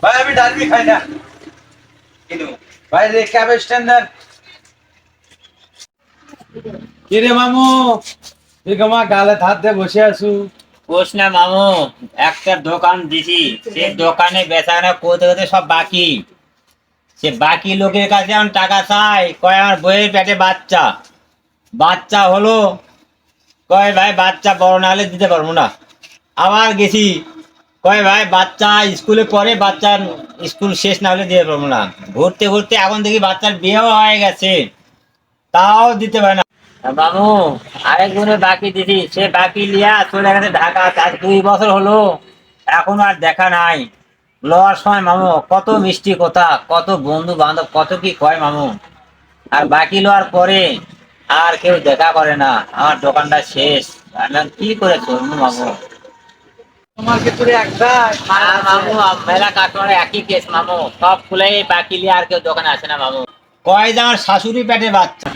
ভাই আমি ডালমি খাই না কিন্তু ভাই রে ক্যাব স্ট্যান্ডার্ড কি রে মামু তুই কেমন গালে হাত দিয়ে বসে আছু? কোষ না মামু, একটা দোকান দিছি, সে দোকানে বেচাকেনা করতে করতে সব বাকি। সে বাকি লোকের কাছে এখন টাকা চাই, কয় আমার বইয়ের পেটে বাচ্চা, বাচ্চা হলো, কয় ভাই বাচ্চা বড় না হলে দিতে পারবো না। আবার গেছি, কয় ভাই বাচ্চা স্কুলে পড়ে, বাচ্চার স্কুল শেষ না হলে দিতে পারবো না। ঘুরতে ঘুরতে এখন দেখি বাচ্চার বিয়েও হয়ে গেছে, তাও দিতে পারে না। মামু, আরেকজনের বাকি দিদি, সে বাকি লিয়া চলে গেছে ঢাকা, আজ 2 বছর হলো, এখন আর দেখা নাই। লওয়ার সময় মামু কত মিষ্টি কথা, কত বন্ধু বান্ধব কত কি কয় মামু, আর বাকি লওয়ার পরে আর কেউ দেখা করে না, আমার দোকানটা শেষ। আমি এখন কি করে চলবো মামু? তোমার কি তুই একটাই আর মামু, মেলা কাস্টমার একই কেস মামু, সব খুলে বাকি লিয়ে আর কেউ দোকানে আসে না মামু। কয় যে আমার শাশুড়ি পেটে বাচ্চা,